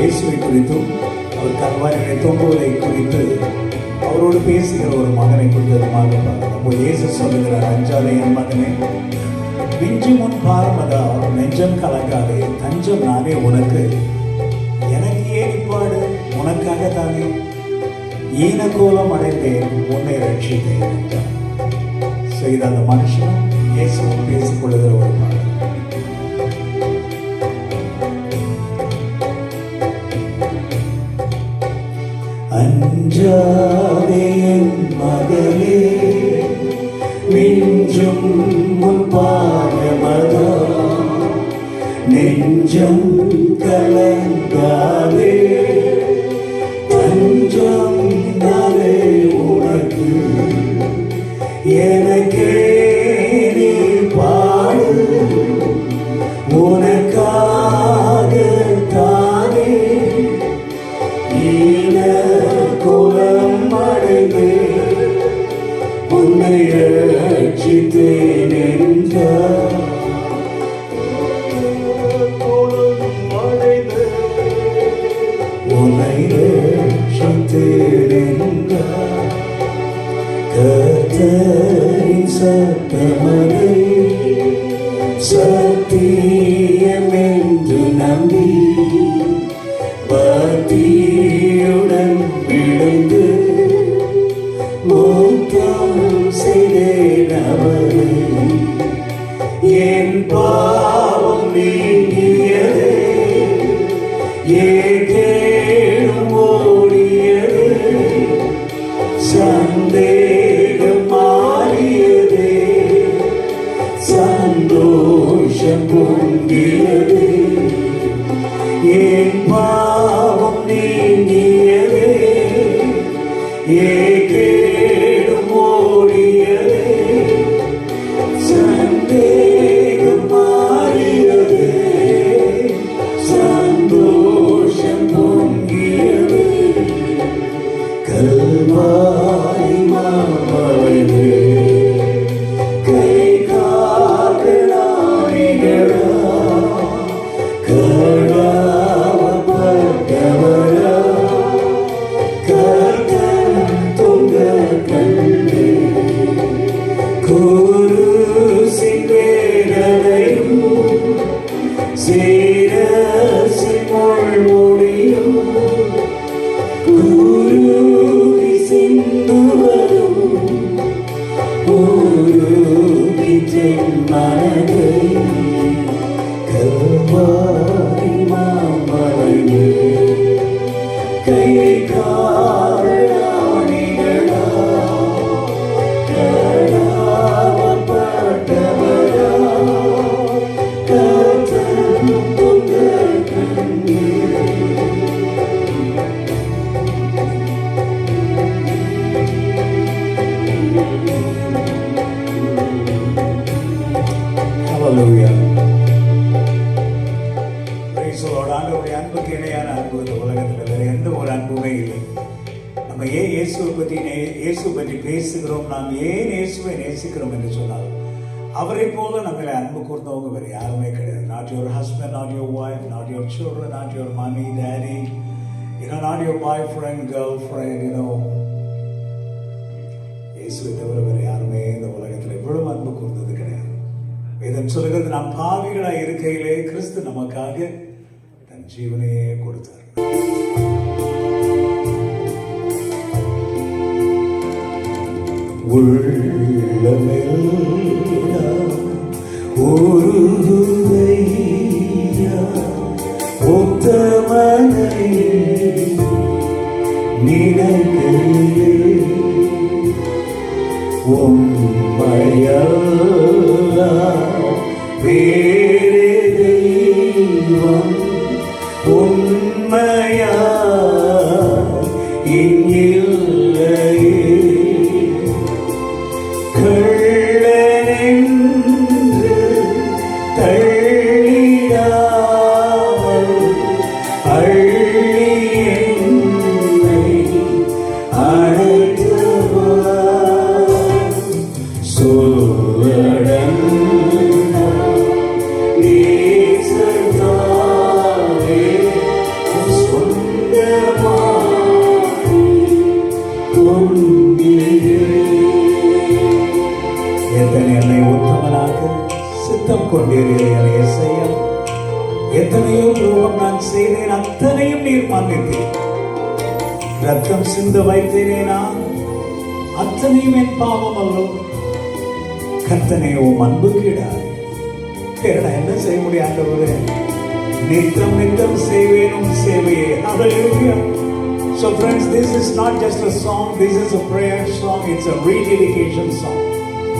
இயேசுவை குறித்தும் அவர் கல்வாரிகளை தொங்குவதை குறித்து அவரோடு பேசுகிற ஒரு மகனை குறித்ததுமாக அப்போ இயேசு சொல்லுகிறார், அஞ்சாதே என் மகனே, விஞ்சி முன் பாரமதா, நெஞ்சம் கலங்காதே, தஞ்சம் நானே உனக்கு, எனக்கு ஏன் இப்பாடு, உனக்காக தானே ஈன கோலம் அடைந்தேன், உன்னை ரட்சித்தேன் என்றார். செய்த அந்த மனுஷனும் இயேசுவும் பேசிக் கொள்ளுகிற ஒரு பாடல். அஞ்சாதே என் மகளே, விஞ்சும் முன் பாரமதா, நெஞ்சம் கலங்காதே, தஞ்சம் நானே உனக்கு, எனக்கே நீ பாடு, உனக்காக தானே ஈன கோலம் அடைந்து உன்னை ரட்சித்தேன் என்றார். உன்னை ரட்சித்தேன் என்றார். கர்த்தரின் சத்தமதை சத்தியம் என்று நம்பி பக்தியுடன் விழுந்து மூத்தம் செய்தேன் அவரை. என் பாவம் நீங்கியதே, ஏகேடும் ஓடியதே, சந்தேகம் மாறியதே, சந்தோஷம் பொங்கியதே. என் பாவம் நீங்கியதே, ஏகேடும் ஓடியதே, சந்தேகம் மாறியதே, சந்தோஷம் பொங்கியதே. கல்வாரி மாமலையே, கை காக்கலாயிகளா, கடாவப்பட்டவரா, கர்த்தன் தொங்க கண்டே, குருசின் வேதனையும் சீரசின் முள்முடியும் உருகி சிந்துவரும் உருகிற்றென் மனதை. கல்வாரி மாமலையே, கை காரணாணிகளா, கடாவப்பட்டவரா, கர்த்தன் தொங்க கண்டே. Hallelujah. Praise the Lord. ஆண்டவருடைய அன்புக்கு இணையான அன்பு இந்த உலகத்தில் வேற எந்த ஒரு அன்புமே இல்லை. நம்ம ஏன் இயேசு பற்றி பேசுகிறோம், நாம் ஏன் இயேசுவை நேசிக்கிறோம் என்று சொன்னால், அவரை போல நம்மளை அன்பு கூர்ந்தவங்க வேற யாருமே கிடையாது. Not your husband, not your wife, not your children, not your mommy, daddy, not your boyfriend, girlfriend, இயேசுவை தவிர வேற யாருமே இந்த உலகத்தில் இவ்வளவு அன்பு கூர்ந்தது கிடையாது. வேதம் சொல்கிறது, நாம் பாவிகளாய் இருக்கையிலே கிறிஸ்து நமக்காக தன் ஜீவனையே கொடுத்தார். உள்ளமெல்லாம் உருகுதையா, உத்தமனை நினைக்கையிலே, உம்மையல்லால் வேறு தெய்வம் உண்மையாய் இங்கில்லையே. கள்ளனென்று தள்ளிடாமல் அள்ளி என்னை அழைத்தவா, சொல்ல என்னை உத்தமனாக சித்தம் கொண்டீர்கள் இசையா. எத்தனையோ துரோகம் நான் செய்தேன், அத்தனையும் நீர் மன்னித்தீர். ரத்தம் சிந்த வைத்தேனே நான், அத்தனையும் என் பாவம் அல்லோ. கர்த்தனே உம் அன்புக்கு ஈடாய் நான் என்ன செய்ய முடியும் ஆண்டவரே? நித்தம் நித்தம் செய்வேன் உம் சேவையே. Hallelujah. So friends, this is not just a song, this is a prayer song, it's a rededication song.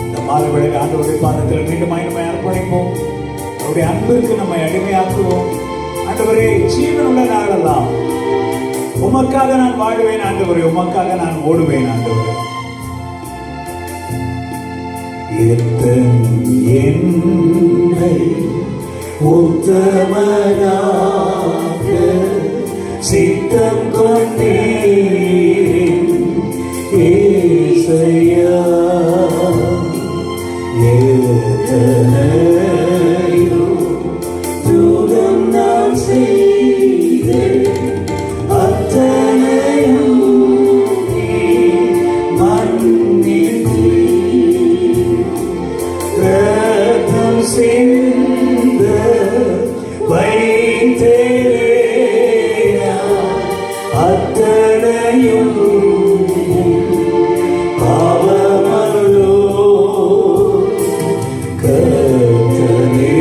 இந்த மாதவிடை ஆண்டவருடைய பாதத்தில் மீண்டும் நம்மை அர்ப்பணிப்போம். அவருடைய அன்பிற்கு நம்மை அடிமையாக்குவோம். ஆண்டவரே, ஜீவனுள்ள நாளெல்லாம் உமக்காக நான் வாழ்வேன் ஆண்டவரே, உமக்காக நான் ஓடுவேன் ஆண்டவரே. என்னை உத்தமனாக சித்தம் கொண்டீர் ஏசையா. எத்தனையோ துரோகம் நான் செய்தேன், அத்தனையும் நீர் மன்னித்தீர். ரத்தம் சிந்த வைத்தேனே நான், அத்தனையும் பாவமல்லோ. கர்த்தனே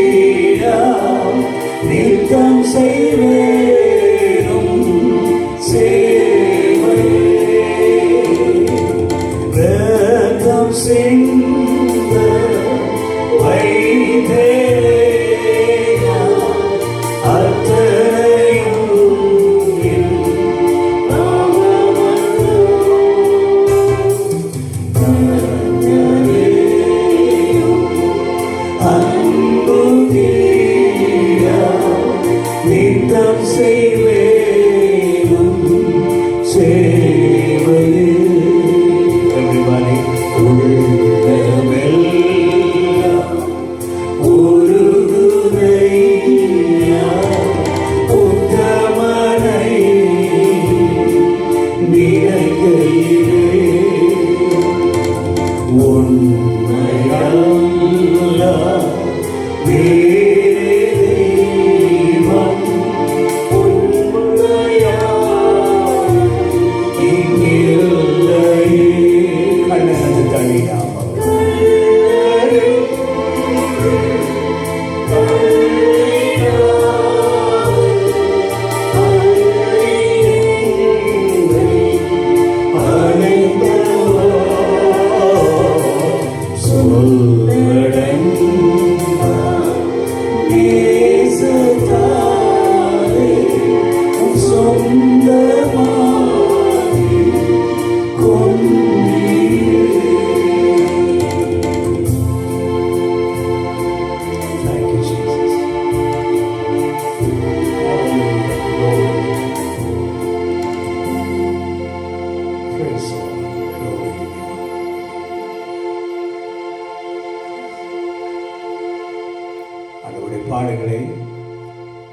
அன்புக்கீடாய் நித்தம் செய்வேனும் சேவையே. ரத்தம் சிந்த வைத்தேனே நான், அத்தனையும் என் பாவமல்லோ. கர்த்தனே அன்புக்கீடாய் நித்தம் செய்வேனும் சேவையே. Everybody, உள்ளமெல்லாம் உருகுதையா உத்தமனை நினைக்கையிலே. உண்மையெல்லாம் வேறே தெய்வம் உண்மையாய் இங்கில்லையே. கண்ணனது தனியாமல்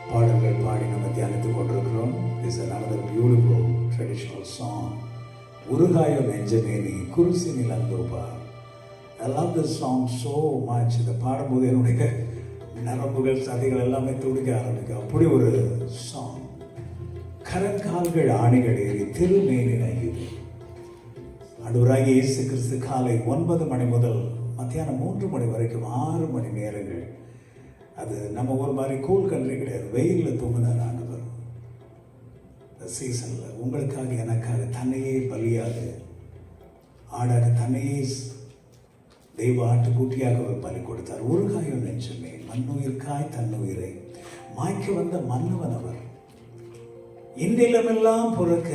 பாடல்கள் பாடி நம்ம தியானித்துக் கொண்டிருக்கிறோம். This is another beautiful traditional song. உருகாயோ நெஞ்சமே நீ குருசினில் அந்தோபார். I love this song so much. இதை பாடும்போது என்னுடைய நரம்புகள் சதைகள் எல்லாமே துடிக்க ஆரம்பிக்கும். அப்படி ஒரு சாங். கரங்கால்கள் ஆணிகள் ஏறி திருமேனி நையுது. ஆண்டவராகிய இயேசு கிறிஸ்து காலை 9 மணி முதல் மத்தியானம் 3 மணி வரைக்கும் 6 மணி நேரங்கள், அது நம்ம ஒரு மாதிரி கூல் கண்ட்ரி கிடையாது, வெயிலில் தூங்கினார் ஆண்டவர். இந்த சீசனில் உங்களுக்காக எனக்காக தன்னையே பலியாக ஆடாக தன்னையே தெய்வ ஆட்டுக்குட்டியாக ஒரு பலி கொடுத்தார். உருகாயோ நெஞ்சமே மண்ணுயிர்காய் தன்னுயிரை மாய்க்க வந்த மன்னவன் அவர். இன்றிலமெல்லாம் பிறக்க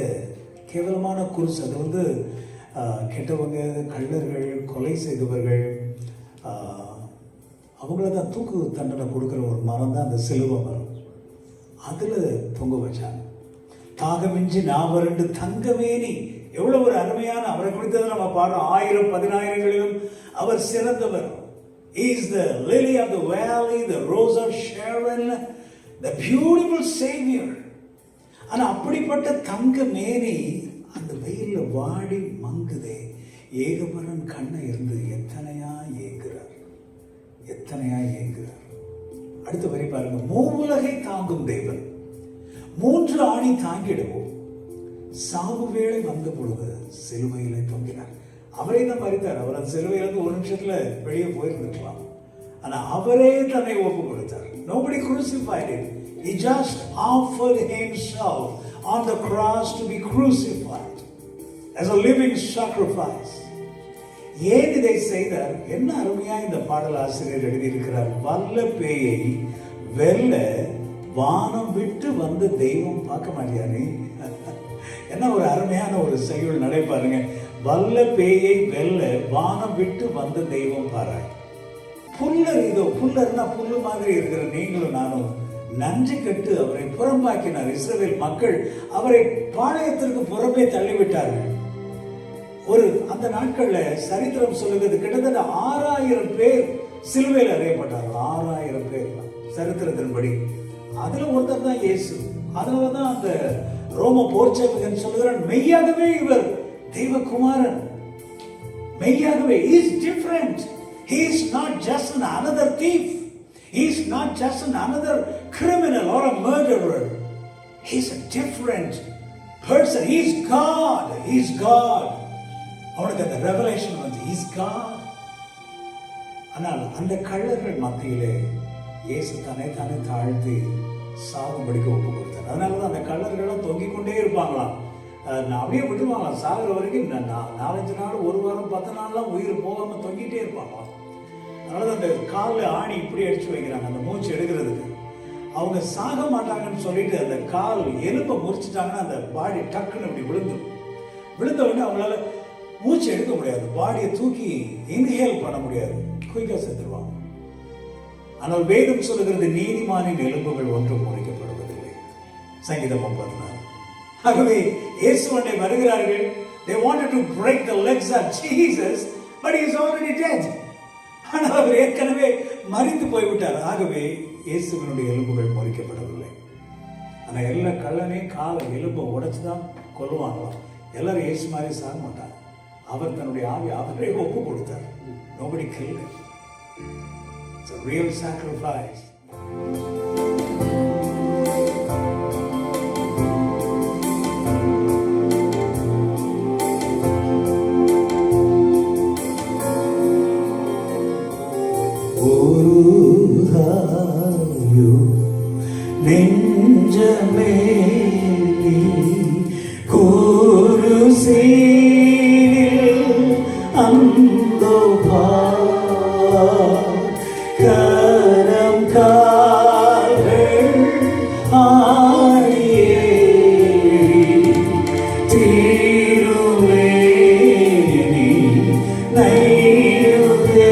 கேவலமான குருசு, அது வந்து கெட்டவங்க, கள்ளர்கள், கொலை செய்தவர்கள், அவங்கள தான் தூக்கு தண்டனை கொடுக்குற ஒரு மரம் தான் அந்த சிலுவை மரம். அதில் தொங்க வச்சாங்க. தாகமின்றி நான் வறண்டு தங்கமேனி. எவ்வளோ ஒரு அருமையான, அவரை குறித்ததை நம்ம பாடுறோம். 1000 10,000களிலும் அவர் சிறந்தவர். He is the lily of the valley, the rose of Sharon, the beautiful savior. ஆனால் அப்படிப்பட்ட தங்க மேனி அந்த வெயில் வெயில்ல வாடி மங்குதே, ஏகபரன் கண்ணை இருந்து எத்தனையா ஏங்குறார், எத்தனையா ஏங்குறார். அடுத்த வரி பாருங்க. மூவுலகை தாங்கும் தேவன் 3 ஆணி தாங்கிடுவோம், சாவு வேளை வந்த பொழுது சிலுவையிலே தொங்கினார். அவரே தான் மறித்தார். அவர் அந்த சிலுவையிலிருந்து 1 நிமிஷத்துல வெளியே போயிருந்திருக்கலாம். ஆனா அவரே தன்னை ஒப்பு கொடுத்தார். Nobody crucified him. He just offered himself on the cross to be crucified as a living sacrifice. ஏன் இதை செய்தார்? என்ன அருமையா இந்த பாடல் ஆசிரியர் எழுதியிருக்கிறார். வல்ல பேயை வெல்ல வானம் விட்டு வந்து தெய்வம் பார்க்க மாட்டியானே. என்ன ஒரு அருமையான ஒரு செய்யுள் நடைபாருங்க. வல்ல பேயை வெல்ல வானம் விட்டு வந்து தெய்வம் பாராய். புல்லர் இதோ, புல்லர்னா புல்லு மாதிரி இருக்கிற நீங்களும் நானும் நன்றி கட்டு அவரை புறம்பாக்கினார். இஸ்ரவேல் மக்கள் அவரை பாளையத்திற்கு புறம்பே தள்ளிவிட்டார்கள். அந்த நாட்கள்ல சரித்திரம் சொல்லுகிறது கிட்டத்தட்ட 6000 பேர் சிலுவையில் அறையப்பட்டார்கள். 6000 பேர் சரித்திரத்தின்படி. அதுல ஒருத்தர் தான் இயேசு. அதனாலதான் அந்த ரோம போர்ச்சேவகன் சொல்லுகிறான், மெய்யாகவே இவர் தெய்வகுமாரன், மெய்யாகவே. He is different. He is not just another thief. He is not just another criminal or a murderer. He is a different person. He is God. He is God. அவனுக்கு அந்த ரெவலேஷன் வந்து He is God. ஆனால் அந்த கள்ளர்கள் மத்தியிலே இயேசு தானே தாழ்த்தி சாகும்படிக்கு ஒப்பு கொடுத்தார். அதனாலதான் அந்த கள்ளர்களும் தொங்கிக் கொண்டே இருப்பாங்களாம். அப்படியே விட்டுருவாங்களாம். சாகுற வரைக்கும் 4-5 நாள், 1 வாரம், 10 நாள்லாம் உயிர் போகாம தொங்கிட்டே இருப்பாங்களாம். அதனால அந்த காலில் ஆணி இப்படி அடிச்சு வைக்கிறாங்க அந்த மூச்சு எடுக்கிறதுக்கு. அவங்க சாக மாட்டாங்கன்னு சொல்லிட்டு அந்த கால் எலும்பை முறிச்சிட்டாங்கன்னா அந்த பாடி டக்குன்னு இப்படி விழுந்த உடனே அவங்களால மூச்சு எடுக்க முடியாது. பாடியை தூக்கி இன்ஹேல் பண்ண முடியாது. குயிக்கா செத்துருவாங்க. ஆனால் வேதம் சொல்லுகிறது நீதிமானின் எலும்புகள் ஒன்றும் முறிக்கப்படுவதில்லை. சங்கீதம் 34. ஆகவே இயேசுவண்டை வருகிறார்கள். They wanted to break the legs of Jesus, but he is already dead. ஆனால் அவர் ஏற்கனவே மரித்து போய்விட்டார். ஆகவே இயேசுவினுடைய எலும்புகள் முறிக்கப்படவில்லை. ஆனால் எல்லா கள்ளனே காலை எலும்பை உடைச்சுதான் கொல்லுவாங்களாம். எல்லாரும் இயேசு மாதிரி சாக மாட்டாங்க. அவர் தன்னுடைய ஆவி அவரே ஒப்பு கொடுத்தார். Nobody killed him. It's a real sacrifice. நெஞ்சமே நீ குருசீனில் அந்தோ கரம் கால்கள் ஆடியே தீருவே நீ நையுதே.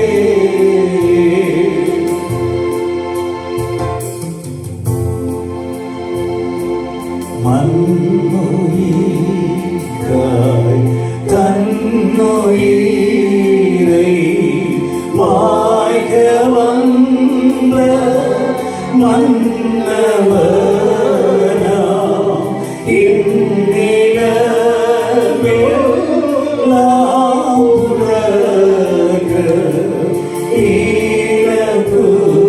மன்னோயிக்காய் தன்னோயிரை மாய்க வந்த மன்னவனா இந்நிலமெல்லாம் உலக ஈரகுரு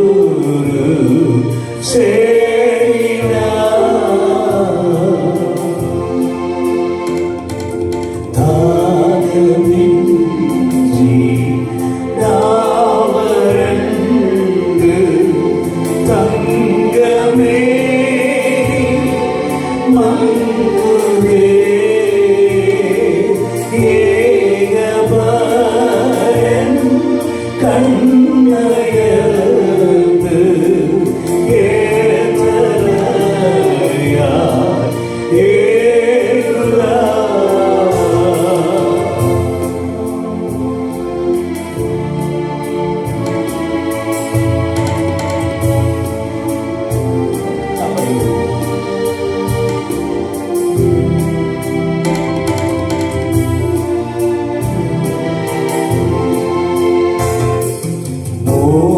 Oh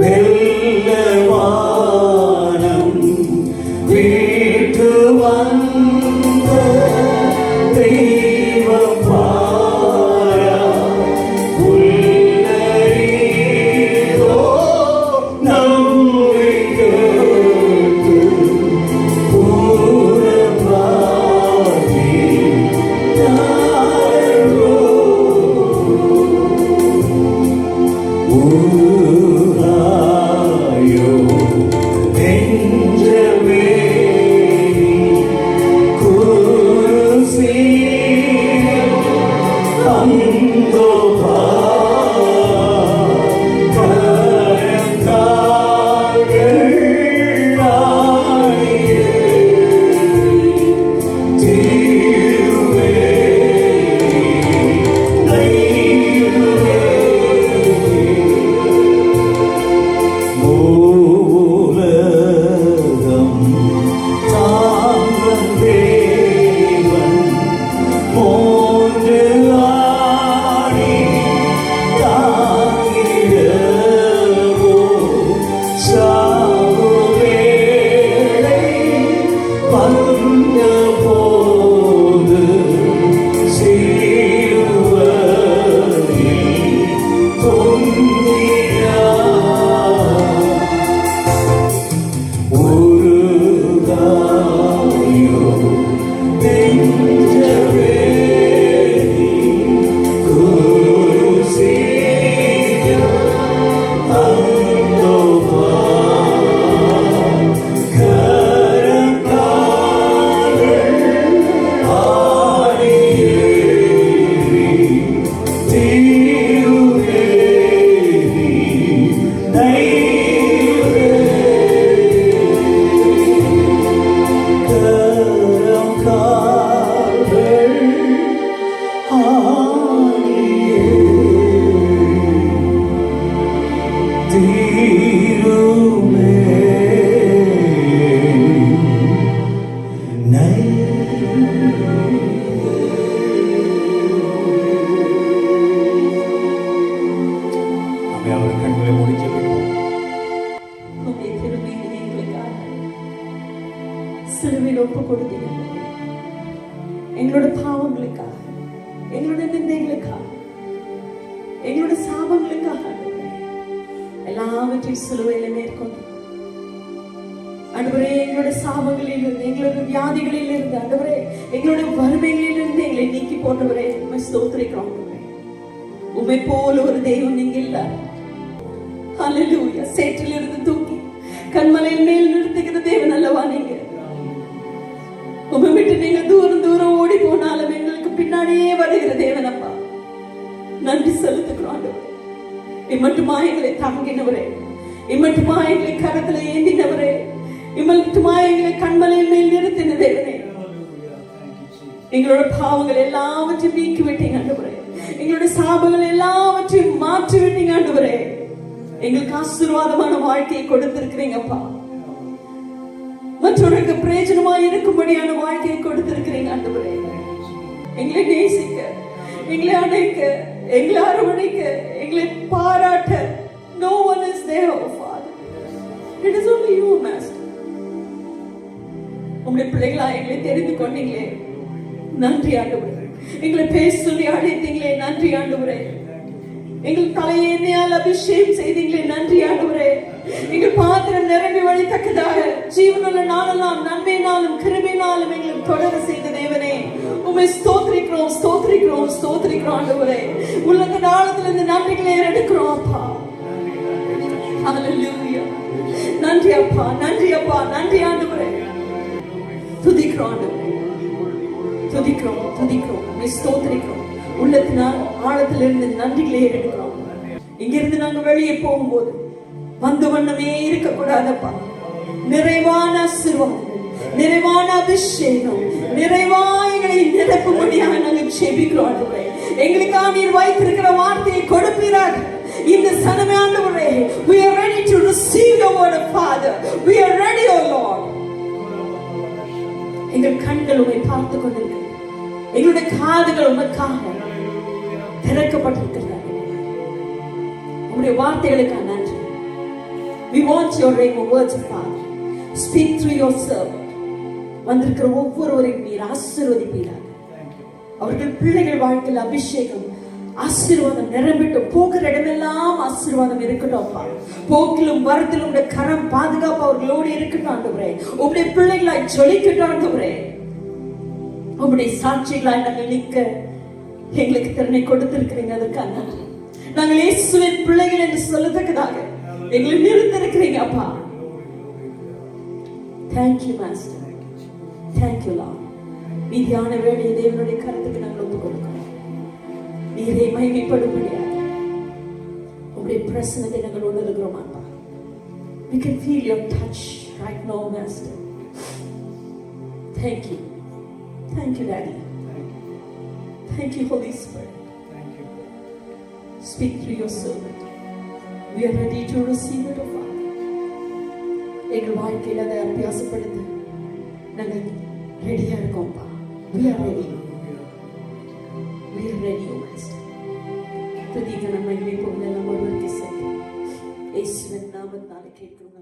வெல்லவானம் வீட்டு வந்த தெய்வம் பாரா உள்ளோ நம்மை கேட்டு பூரமாகி தாரோ ஊராயோ நெஞ்சமே குருசி அந்தோ சிலுவையில் ஒப்பு கொடுத்தீங்க. எங்களோட பாவங்களுக்காக, எங்களோட நிந்தைகளுக்காக, எங்களோட சாபங்களுக்காக எல்லாவற்றையும் சிலுவையில மேற்கொண்டு ஆண்டவரே, எங்களோட சாபங்களில் இருந்து, எங்களோட வியாதிகளில் இருந்து, ஆண்டவரே எங்களோட வறுமைகளில் இருந்து எங்களை நீக்கி போட்டவரே உம்மை ஸ்தோத்திரிக்கிறோம். உம்மை போல ஒரு தெய்வம் நீங்க இல்ல. ஹல்லேலூயா. சேற்றில் இருந்து தூக்கி கண்மலையின் மேல் நிறுத்துகிற தேவன் அல்லவா நீங்க. உம்மை விட்டு நீங்க தூரம் தூரம் ஓடி போனாலும் எங்களுக்கு பின்னாடியே வருகிற தேவன் அப்பா. நன்றி செலுத்துகிறோம் ஆண்டவரே. இம்மட்டுமா எங்களை தாங்கினவரே, இம்மட்டுமா எங்களை கரத்துல ஏந்தினவரே, இம்மட்டுமா எங்களை கண்மலையின் மேல் நிறுத்தின தேவனே, எங்களோட பாவங்கள் எல்லாவற்றையும் நீக்கி விட்டீங்க ஆண்டவரே. எங்களோட சாபங்கள் எல்லாவற்றையும் மாற்றி விட்டீங்க ஆண்டவரே. எங்களுக்கு ஆசீர்வாதமான வாழ்க்கையை கொடுத்திருக்கிறீங்கப்பா. மற்றவர்களுக்கு பிரயோஜனமா இருக்கும்படியான வாழ்க்கையை கொடுத்திருக்கிறீங்க ஆண்டவரே. எங்களை நேசிக்க, எங்களை அணைக்க, எங்களை அரவணைக்க, எங்களை பாராட்ட no one is there, oh Father. It is only you, Master. உம்முடைய பிள்ளைகளா எங்களை தெரிந்து கொண்டீங்களே, நன்றி ஆண்டவரே. எங்களை பேச சொல்லி அழைத்தீங்களே, நன்றி ஆண்டவரே. எங்கள் தலையை எண்ணெயால் அபிஷேகம் செய்தீங்களே, நன்றி ஆண்டவரே. எங்கள் பாத்திரம் நிரம்பி வழித்தக்கதாக ஜீவனுள்ள நாளெல்லாம் நன்மையினாலும் கிருபையினாலும் எங்களை தொடர செய்த தேவனே, உம்மை ஸ்தோத்திரிக்கிறோம், ஸ்தோத்திரிக்கிறோம், ஸ்தோத்திரிக்கிறோம் ஆண்டவரே. உள்ளத்தின் ஆழத்திலிருந்து நன்றிகளை எடுக்கிறோம் அப்பா. ஹல்லேலூயா. நன்றி அப்பா, நன்றி அப்பா, நன்றி ஆண்டவரே. துதிக்கிறோம் ஆண்டவரே, துதிக்கிறோம், துதிக்கிறோம், உம்மை ஸ்தோத்திரிக்கிறோம். உள்ளத்தினால் ஆழத்திலிருந்து நன்றிகளை எடுக்கிறோம். இங்கிருந்து நாங்கள் வெளியே போகும்போது வந்த வண்ணமே இருக்கக்கூடாதப்பா. நிறைவான ஆசீர்வாதம், நிறைவான அபிஷேகம், நிறைவாய்களை நிரப்பும்படியாக நாங்கள் ஜெபிக்கிறோம் ஆண்டவரே. எங்களுக்காக நீர் வைத்திருக்கிற வார்த்தையை கொடுப்பீராக. இந்த சனமே ஆண்டவரே, we are ready to receive your word of Father. We are ready, oh Lord. எங்கள் கண்கள் உம்மை பார்த்து கொண்டிருக்கிறது, எங்களுடைய காதுகள் உமக்காக திறக்கப்பட்டிருக்கிறது. உம்முடைய வார்த்தைகளுக்காக நன்றி. We want your rhema words, Father. Speak through your servant. வந்திருக்கிற ஒவ்வொருவரையும் நீர் ஆசீர்வதிப்பீராக. அவர்கள் பிள்ளைகள் வாழ்க்கையில் அபிஷேகம் ஆசீர்வாதம் நிரம்பிட்டு போகிற இடமெல்லாம் ஆசீர்வாதம் இருக்கட்டும் அப்பா. போக்கிலும் வரத்திலும் உடைய கரம் பாதுகாப்பு அவர்களோடு இருக்கட்டும் ஆண்டவரே. உம்முடைய பிள்ளைகளாய் ஜொலிக்கட்டும் ஆண்டவரே. உம்முடைய சாட்சிகளாய் நாங்கள் நிற்க எங்களுக்கு திறனை கொடுத்திருக்கிறீங்க, அதுக்காக நன்றி. நாங்கள் இயேசுவின் பிள்ளைகள் என்று சொல்லத்தக்கதாக எங்களை நிறுத்திருக்கிறீங்க அப்பா. Thank you master. Thank you Lord. மீதியான வேலையை தேவனுடைய கருத்துக்கு நாங்கள் ஒப்புக் கொடுக்கிறோம். நீரே மகிமைப்படும்படியாக உங்களுடைய பிரசன்னத்தை நாங்கள் உணர்கிறோம் அப்பா. We can feel your touch right now master. Thank you. Thank you Daddy. Thank you Holy Spirit. Speak through your servant. We are ready to receive it, O Father. எங்கள் வாழ்க்கையில் அதை அபியாசப்படுத்த நாங்கள் ரெடியா இருக்கோம்ப்பா. We are ready. We are ready, O Master. துதிக்க நம்ம இப்போ எல்லாம் ஒருவருக்கு சேர்த்து இயேசுவின் நாமத்தினால கேட்கிறோம்.